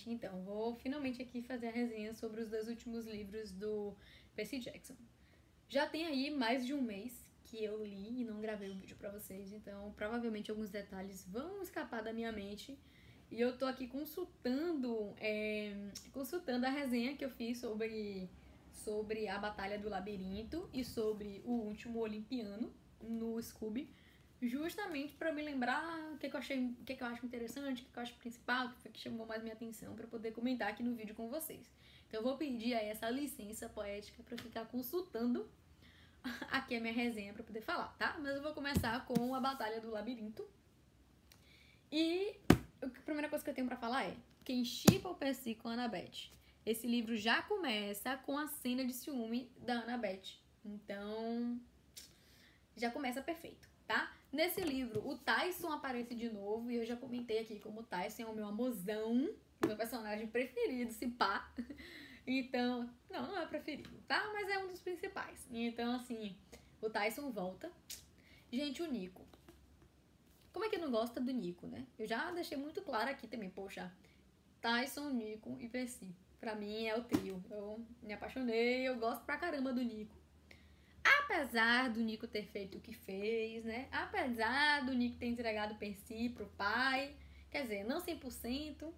gente. Então, vou finalmente aqui fazer a resenha sobre os 2 últimos livros do Percy Jackson. Já tem aí mais de um mês que eu li e não gravei o vídeo pra vocês, então provavelmente alguns detalhes vão escapar da minha mente. E eu tô aqui consultando a resenha que eu fiz sobre a Batalha do Labirinto e sobre o Último Olimpiano no Scooby, justamente para me lembrar o que eu achei, o que eu acho interessante, o que eu acho principal, o que foi que chamou mais minha atenção para poder comentar aqui no vídeo com vocês. Então eu vou pedir aí essa licença poética para ficar consultando aqui a minha resenha para poder falar, tá? Mas eu vou começar com a Batalha do Labirinto. E a primeira coisa que eu tenho para falar é: quem shippa o Percy com a Annabeth? Esse livro já começa com a cena de ciúme da Annabeth. Então, já começa perfeito, tá? Nesse livro, o Tyson aparece de novo. E eu já comentei aqui como o Tyson é o meu amorzão, meu personagem preferido, se pá. Então, não é preferido, tá? Mas é um dos principais. Então, assim, o Tyson volta. Gente, o Nico. Como é que não gosta do Nico, né? Eu já deixei muito claro aqui também, poxa. Tyson, Nico e Percy. Pra mim é o trio. Eu me apaixonei, eu gosto pra caramba do Nico. Apesar do Nico ter feito o que fez, né? Apesar do Nico ter entregado o Percy pro pai. Quer dizer, não 100%.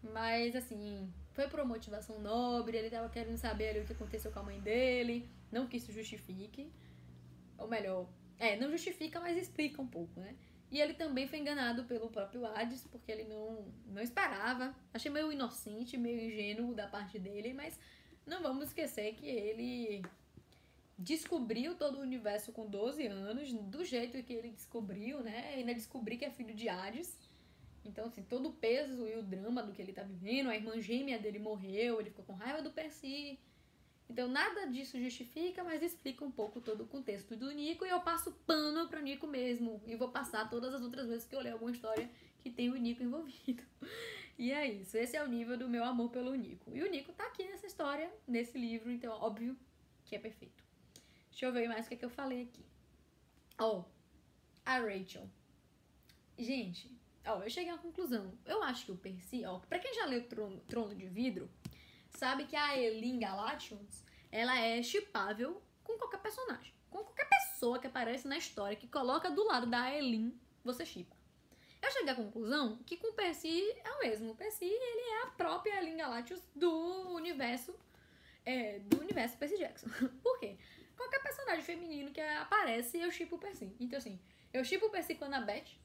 Mas, assim, foi por uma motivação nobre. Ele tava querendo saber ali o que aconteceu com a mãe dele. Não que isso justifique. Ou melhor, não justifica, mas explica um pouco, né? E ele também foi enganado pelo próprio Hades, porque ele não esperava. Achei meio inocente, meio ingênuo da parte dele, mas não vamos esquecer que ele descobriu todo o universo com 12 anos, do jeito que ele descobriu, né? Ainda descobri que é filho de Hades. Então, assim, todo o peso e o drama do que ele tá vivendo, a irmã gêmea dele morreu, ele ficou com raiva do Percy. Então, nada disso justifica, mas explica um pouco todo o contexto do Nico. E eu passo pano pro Nico mesmo. E vou passar todas as outras vezes que eu ler alguma história que tem o Nico envolvido. E é isso. Esse é o nível do meu amor pelo Nico. E o Nico tá aqui nessa história, nesse livro. Então, óbvio que é perfeito. Deixa eu ver mais o que eu falei aqui. A Rachel. Gente, eu cheguei à conclusão. Eu acho que o Percy, pra quem já leu Trono de Vidro, sabe que a Eileen Galactus, ela é shippável com qualquer personagem. Com qualquer pessoa que aparece na história, que coloca do lado da Eileen, você shippa. Eu cheguei à conclusão que com o Percy é o mesmo. O Percy, ele é a própria Eileen Galactus do universo Percy Jackson. Por quê? Qualquer personagem feminino que aparece, eu shippo o Percy. Então, assim, eu shippo o Percy com a Annabeth.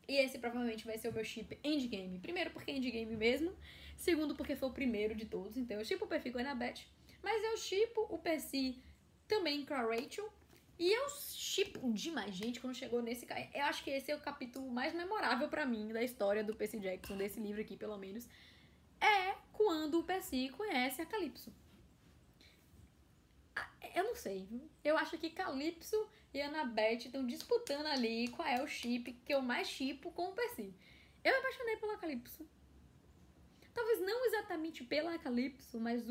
E esse provavelmente vai ser o meu ship endgame. Primeiro, porque é endgame mesmo. Segundo, porque foi o primeiro de todos. Então, eu shippo o Percy com a Annabeth. Mas eu shippo o Percy também com a Rachel. E eu shippo demais, gente, quando chegou nesse... Eu acho que esse é o capítulo mais memorável pra mim da história do Percy Jackson, desse livro aqui, pelo menos. É quando o Percy conhece a Calypso. Eu não sei, viu? Eu acho que Calypso e Annabeth estão disputando ali qual é o chip que eu mais shippo com o Percy. Eu me apaixonei pela Calypso. Talvez não exatamente pela Calypso, mas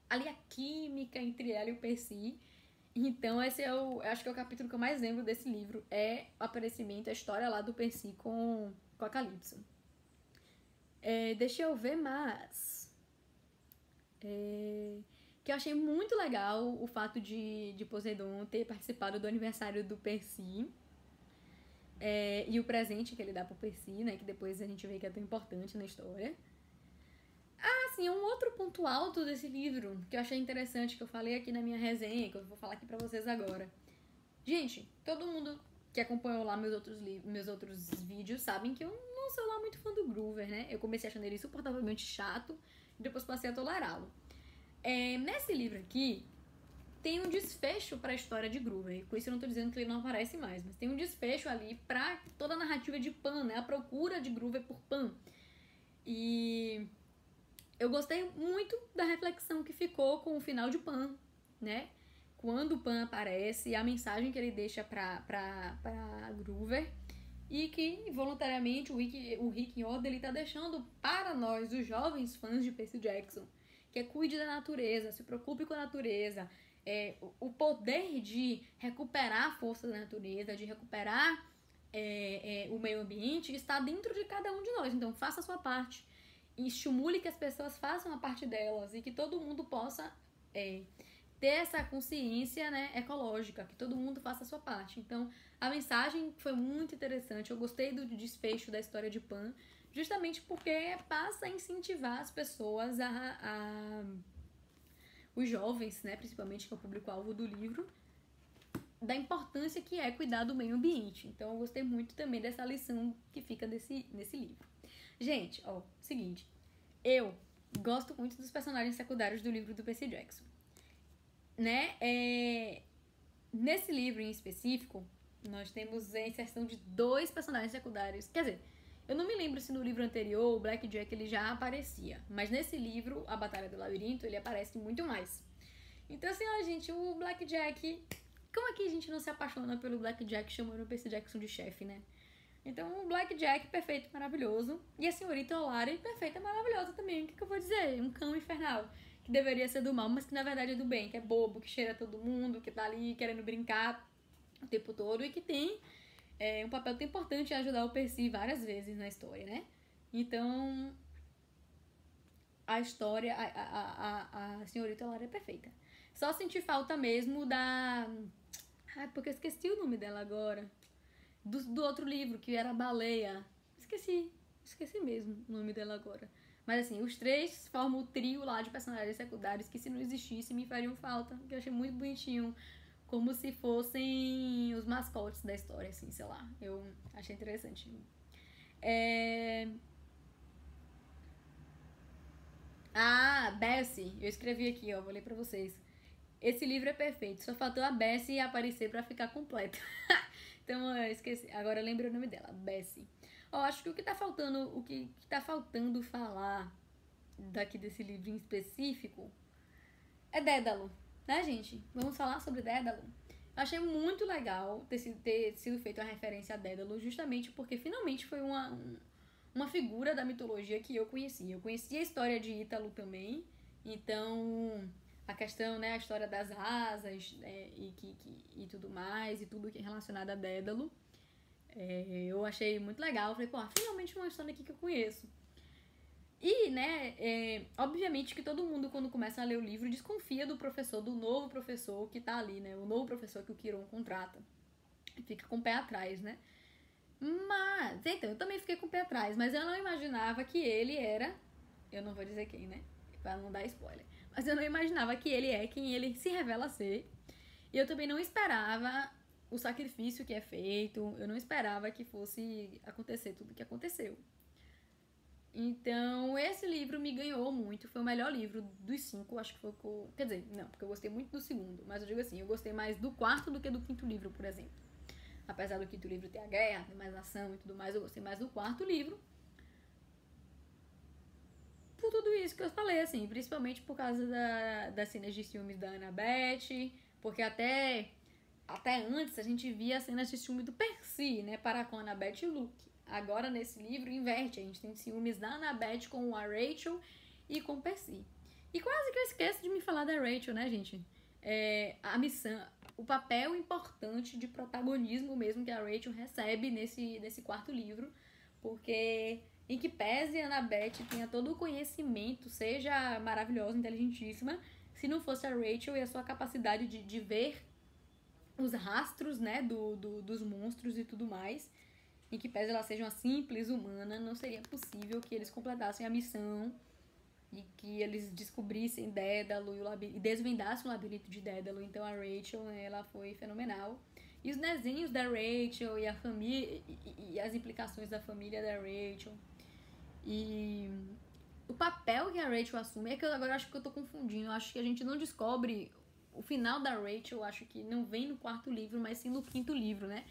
ali a química entre ela e o Percy. Então esse eu acho que é o capítulo que eu mais lembro desse livro. É o aparecimento, a história lá do Percy com a Calypso. Deixa eu ver mais. Que eu achei muito legal o fato de Poseidon ter participado do aniversário do Percy. E o presente que ele dá pro Percy, né? Que depois a gente vê que é tão importante na história. Assim, um outro ponto alto desse livro, que eu achei interessante, que eu falei aqui na minha resenha, que eu vou falar aqui pra vocês agora. Gente, todo mundo que acompanhou lá meus outros vídeos sabem que eu não sou lá muito fã do Groover, né? Eu comecei achando ele insuportavelmente chato e depois passei a tolerá-lo. Nesse livro aqui, tem um desfecho pra história de Groover. Com isso eu não tô dizendo que ele não aparece mais, mas tem um desfecho ali pra toda a narrativa de Pan, né? A procura de Groover por Pan. E eu gostei muito da reflexão que ficou com o final de Pan, né? Quando o Pan aparece, a mensagem que ele deixa pra Groover. E que, voluntariamente, o Rick Riordan, ele tá deixando para nós, os jovens fãs de Percy Jackson, que cuide da natureza, se preocupe com a natureza, o poder de recuperar a força da natureza, de recuperar o meio ambiente, está dentro de cada um de nós. Então, faça a sua parte. estimule que as pessoas façam a parte delas e que todo mundo possa ter essa consciência, né, ecológica, que todo mundo faça a sua parte. Então, a mensagem foi muito interessante. Eu gostei do desfecho da história de Pan, justamente porque passa a incentivar as pessoas os jovens, né, principalmente, que é o público-alvo do livro, da importância que é cuidar do meio ambiente. Então, eu gostei muito também dessa lição que fica nesse livro. Gente, seguinte, eu gosto muito dos personagens secundários do livro do Percy Jackson, né? Nesse livro em específico, nós temos a inserção de 2 personagens secundários. Quer dizer, eu não me lembro se no livro anterior o Blackjack ele já aparecia, mas nesse livro, A Batalha do Labirinto, ele aparece muito mais. Então, assim, gente, o Blackjack... Como é que a gente não se apaixona pelo Blackjack chamando o Percy Jackson de chefe, né? Então, o Blackjack, perfeito, maravilhoso. E a senhorita Olari, perfeita, maravilhosa também. O que eu vou dizer? Um cão infernal, que deveria ser do mal, mas que na verdade é do bem, que é bobo, que cheira todo mundo, que tá ali querendo brincar o tempo todo e que tem um papel tão importante em ajudar o Percy várias vezes na história, né? Então, a história, a senhorita Olari é perfeita. Só senti falta mesmo da... porque eu esqueci o nome dela agora. Do outro livro, que era a Baleia. Esqueci mesmo o nome dela agora. Mas assim, os 3 formam o trio lá de personagens secundários que, se não existisse, me fariam falta. Que eu achei muito bonitinho. Como se fossem os mascotes da história, assim, sei lá. Eu achei interessante. Bessie. Eu escrevi aqui, vou ler pra vocês. Esse livro é perfeito. Só faltou a Bessie aparecer pra ficar completo. Então, eu esqueci. Agora eu lembro o nome dela, Bessie. Acho que o que tá faltando falar daqui desse livro em específico é Dédalo, né, gente? Vamos falar sobre Dédalo. Eu achei muito legal ter sido feita uma referência a Dédalo, justamente porque finalmente foi uma figura da mitologia que eu conhecia. Eu conhecia a história de Ítalo também, então... A questão, né, a história das asas e tudo mais, e tudo que é relacionado a Dédalo. Eu achei muito legal. Falei, finalmente uma história aqui que eu conheço. E, né, obviamente que todo mundo, quando começa a ler o livro, desconfia do novo professor que tá ali, né? O novo professor que o Quirón contrata. Fica com o pé atrás, né? Mas, então, eu também fiquei com o pé atrás, mas eu não imaginava que ele era... Eu não vou dizer quem, né? Pra não dar spoiler. Mas eu não imaginava que ele é quem ele se revela ser. E eu também não esperava o sacrifício que é feito. Eu não esperava que fosse acontecer tudo o que aconteceu. Então, esse livro me ganhou muito. Foi o melhor livro dos 5. Acho que foi o... Quer dizer, não, porque eu gostei muito do segundo. Mas eu digo assim, eu gostei mais do 4º do que do 5º livro, por exemplo. Apesar do 5º livro ter a guerra, ter mais ação e tudo mais, eu gostei mais do 4º livro. Por tudo isso que eu falei, assim, principalmente por causa das cenas de ciúmes da Annabeth, porque até antes a gente via as cenas de ciúme do Percy, né, para com a Annabeth e o Luke. Agora, nesse livro, inverte, a gente tem ciúmes da Annabeth com a Rachel e com o Percy. E quase que eu esqueço de me falar da Rachel, né, gente? A missão, o papel importante de protagonismo mesmo que a Rachel recebe nesse 4º livro, porque... em que pese a Annabeth tenha todo o conhecimento, seja maravilhosa, inteligentíssima, se não fosse a Rachel e a sua capacidade de ver os rastros, né, dos monstros e tudo mais, em que pese ela seja uma simples humana, não seria possível que eles completassem a missão e que eles descobrissem Dédalo e desvendassem o labirinto de Dédalo. Então a Rachel, ela foi fenomenal. E os desenhos da Rachel e a família e as implicações da família da Rachel. E o papel que a Rachel assume, é que eu agora acho que eu tô confundindo. Eu acho que a gente não descobre o final da Rachel, acho que não vem no 4º livro, mas sim no 5º livro, né?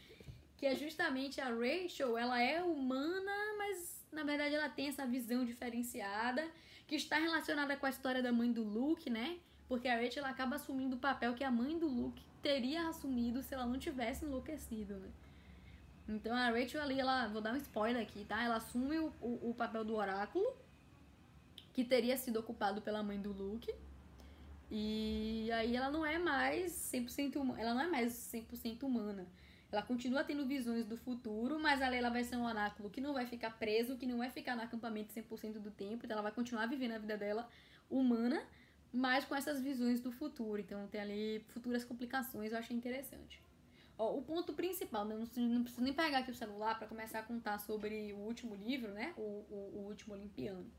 Que é justamente a Rachel, ela é humana, mas na verdade ela tem essa visão diferenciada, que está relacionada com a história da mãe do Luke, né? Porque a Rachel ela acaba assumindo o papel que a mãe do Luke teria assumido se ela não tivesse enlouquecido, né? Então a Rachel ali, vou dar um spoiler aqui, tá? Ela assume o papel do oráculo, que teria sido ocupado pela mãe do Luke. E aí ela não é mais 100% humana. Ela não é mais 100% humana. Ela continua tendo visões do futuro, mas ali ela vai ser um oráculo que não vai ficar preso, que não vai ficar no acampamento 100% do tempo, então ela vai continuar vivendo a vida dela humana, mas com essas visões do futuro. Então tem ali futuras complicações, eu achei interessante. Ó, o ponto principal, não preciso nem pegar aqui o celular para começar a contar sobre o último livro, né? O Último Olimpiano.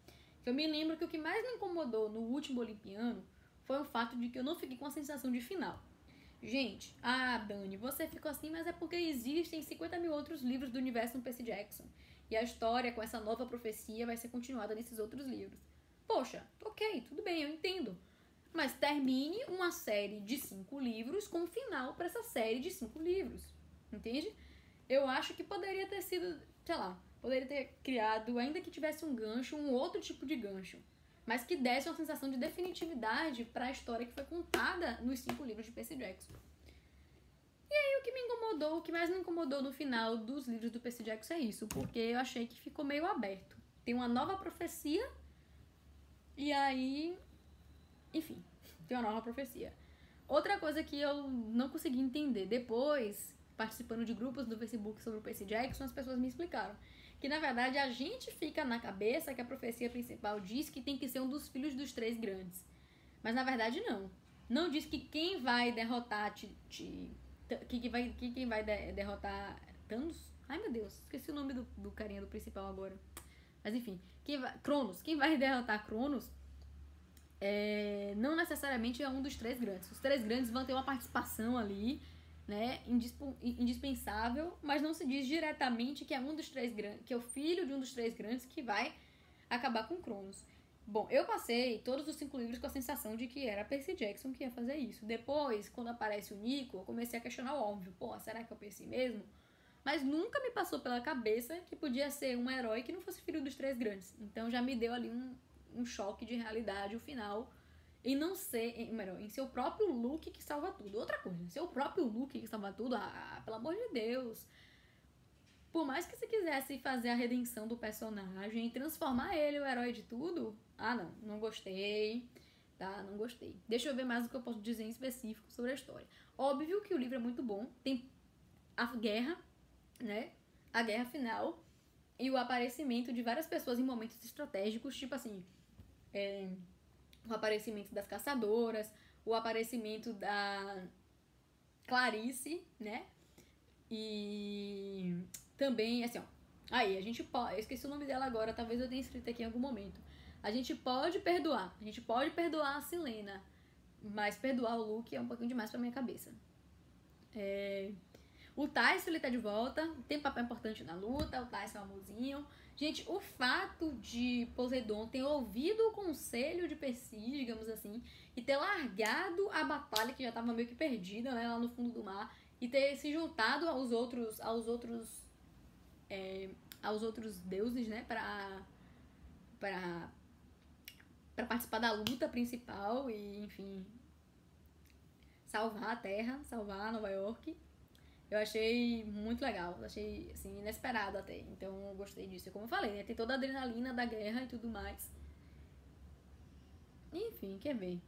Eu me lembro que o que mais me incomodou no Último Olimpiano foi o fato de que eu não fiquei com a sensação de final. Gente, Dani, você ficou assim, mas é porque existem 50 mil outros livros do universo no Percy Jackson. E a história com essa nova profecia vai ser continuada nesses outros livros. Poxa, ok, tudo bem, eu entendo. Mas termine uma série de 5 livros com um final para essa série de 5 livros. Entende? Eu acho que poderia ter sido, sei lá, poderia ter criado, ainda que tivesse um gancho, um outro tipo de gancho. Mas que desse uma sensação de definitividade para a história que foi contada nos 5 livros de Percy Jackson. E aí o que me incomodou, o que mais me incomodou no final dos livros do Percy Jackson é isso, porque eu achei que ficou meio aberto. Tem uma nova profecia e aí, enfim, tem uma nova profecia. Outra coisa que eu não consegui entender depois, participando de grupos do Facebook sobre o Percy Jackson, as pessoas me explicaram que na verdade a gente fica na cabeça que a profecia principal diz que tem que ser um dos filhos dos 3 grandes. Mas na verdade não. Não diz que quem vai derrotar quem vai derrotar Thanos? Ai meu Deus, esqueci o nome do carinha do principal agora. Mas enfim, Cronos. Quem vai derrotar Cronos não necessariamente é um dos 3 grandes. Os 3 grandes vão ter uma participação ali, né, indispensável, mas não se diz diretamente que é um dos 3 grandes, que é o filho de um dos 3 grandes que vai acabar com Cronos. Bom, eu passei todos os 5 livros com a sensação de que era Percy Jackson que ia fazer isso. Depois, quando aparece o Nico, eu comecei a questionar o óbvio. Pô, será que é o Percy mesmo? Mas nunca me passou pela cabeça que podia ser um herói que não fosse filho dos 3 grandes. Então já me deu ali um choque de realidade o final. E não ser, em ser o próprio Luke que salva tudo. Outra coisa, ser o próprio Luke que salva tudo, pelo amor de Deus. Por mais que você quisesse fazer a redenção do personagem e transformar ele o herói de tudo, não gostei, tá? Não gostei. Deixa eu ver mais o que eu posso dizer em específico sobre a história. Óbvio que o livro é muito bom, tem a guerra, né? A guerra final e o aparecimento de várias pessoas em momentos estratégicos, tipo assim, o aparecimento das caçadoras, o aparecimento da Clarice, né? E também, assim, ó. Aí, a gente pode... Eu esqueci o nome dela agora, talvez eu tenha escrito aqui em algum momento. A gente pode perdoar. A gente pode perdoar a Silena. Mas perdoar o Luke é um pouquinho demais pra minha cabeça. O Tyson, ele tá de volta. Tem papel importante na luta. O Tyson é um amorzinho. Gente, o fato de Poseidon ter ouvido o conselho de Percy, digamos assim, e ter largado a batalha que já tava meio que perdida, né, lá no fundo do mar, e ter se juntado aos outros deuses, né, pra participar da luta principal e, enfim, salvar a Terra, salvar Nova York. Eu achei muito legal, achei, assim, inesperado até. Então, eu gostei disso. E como eu falei, né, tem toda a adrenalina da guerra e tudo mais. Enfim, quer ver?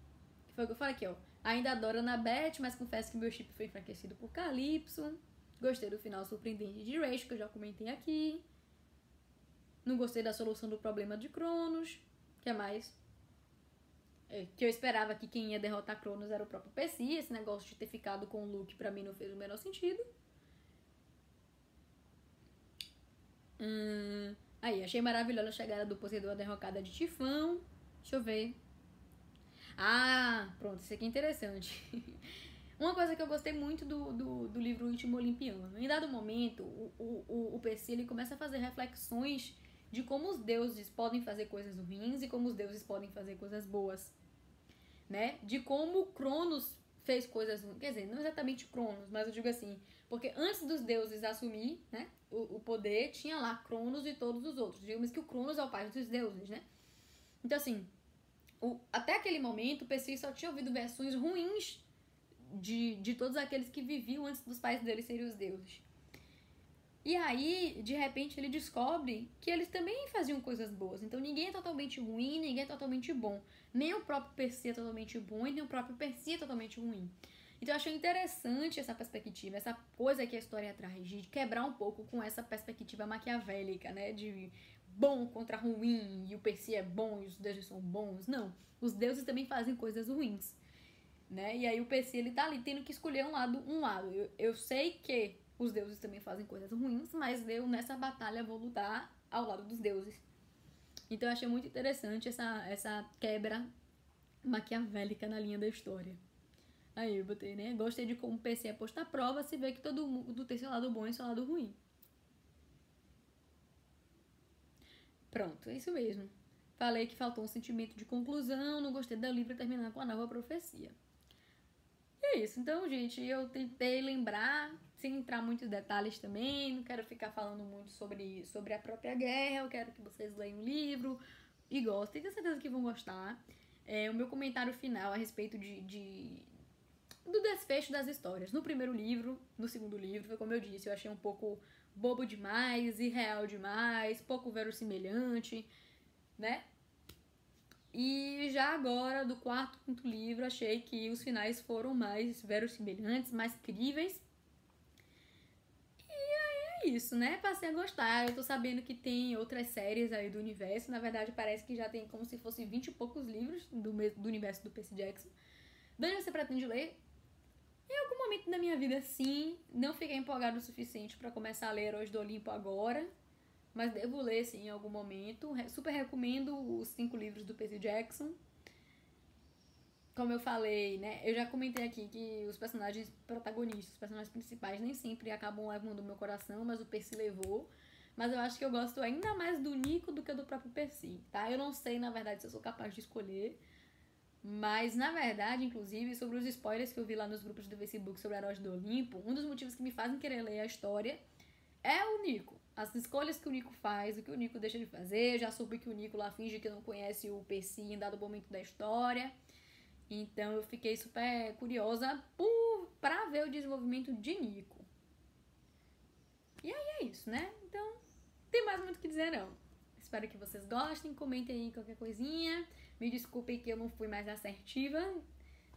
Que foi o que eu falei aqui, ó. Ainda adoro Annabeth, mas confesso que meu chip foi enfraquecido por Calypso. Gostei do final surpreendente de Rachel, que eu já comentei aqui. Não gostei da solução do problema de Cronos. O que mais? Que eu esperava que quem ia derrotar Cronos era o próprio Percy. Esse negócio de ter ficado com o Luke pra mim não fez o menor sentido. Aí, achei maravilhosa a chegada do Poseidon à derrocada de Tifão. Deixa eu ver. Pronto, isso aqui é interessante. Uma coisa que eu gostei muito do livro Último Olimpiano. Em dado momento, o Percy ele começa a fazer reflexões de como os deuses podem fazer coisas ruins e como os deuses podem fazer coisas boas. Né? De como Cronos fez coisas ruins. Quer dizer, não exatamente Cronos, mas eu digo assim, porque antes dos deuses assumir, né, o poder, tinha lá Cronos e todos os outros. Digamos que o Cronos é o pai dos deuses, né? Então, assim, até aquele momento, o Percy só tinha ouvido versões ruins de todos aqueles que viviam antes dos pais dele serem os deuses. E aí, de repente, ele descobre que eles também faziam coisas boas. Então, ninguém é totalmente ruim, ninguém é totalmente bom. Nem o próprio Percy é totalmente bom e nem o próprio Percy é totalmente ruim. Então eu achei interessante essa perspectiva, essa coisa que a história traz, de quebrar um pouco com essa perspectiva maquiavélica, né? De bom contra ruim, e o Percy é bom e os deuses são bons. Não, os deuses também fazem coisas ruins, né? E aí o Percy, ele tá ali tendo que escolher um lado. Eu sei que os deuses também fazem coisas ruins, mas eu nessa batalha vou lutar ao lado dos deuses. Então eu achei muito interessante essa quebra maquiavélica na linha da história. Aí eu botei, né? Gostei de como o PC é posto à prova, se vê que todo mundo tem seu lado bom e seu lado ruim. Pronto, é isso mesmo. Falei que faltou um sentimento de conclusão, não gostei do livro terminar com a nova profecia. E é isso. Então, gente, eu tentei lembrar, sem entrar muitos detalhes também, não quero ficar falando muito sobre a própria guerra, eu quero que vocês leiam o livro e gostem, tenho certeza que vão gostar. O meu comentário final a respeito do desfecho das histórias. No primeiro livro, no segundo livro, foi como eu disse, eu achei um pouco bobo demais, irreal demais, pouco verossimilhante, né? E já agora, do quarto, quinto livro, achei que os finais foram mais verossimilhantes, mais críveis. E aí é isso, né? Passei a gostar. Eu tô sabendo que tem outras séries aí do universo. Na verdade, parece que já tem como se fosse 20 e poucos livros do universo do Percy Jackson. Dani, você pretende ler? Em algum momento da minha vida, sim. Não fiquei empolgado o suficiente para começar a ler Heróis do Olimpo agora. Mas devo ler, sim, em algum momento. Super recomendo os 5 livros do Percy Jackson. Como eu falei, né? Eu já comentei aqui que os personagens protagonistas, os personagens principais, nem sempre acabam levando o meu coração, mas o Percy levou. Mas eu acho que eu gosto ainda mais do Nico do que do próprio Percy, tá? Eu não sei, na verdade, se eu sou capaz de escolher. Mas, na verdade, inclusive, sobre os spoilers que eu vi lá nos grupos do Facebook sobre Heróis do Olimpo, um dos motivos que me fazem querer ler a história é o Nico. As escolhas que o Nico faz, o que o Nico deixa de fazer. Já soube que o Nico lá finge que não conhece o Percy em dado momento da história. Então eu fiquei super curiosa pra ver o desenvolvimento de Nico. E aí é isso, né? Então, não tem mais muito o que dizer não. Espero que vocês gostem, comentem aí qualquer coisinha. Me desculpem que eu não fui mais assertiva,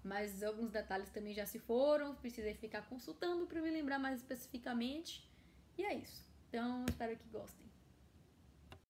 mas alguns detalhes também já se foram. Precisei ficar consultando para me lembrar mais especificamente. E é isso. Então, espero que gostem.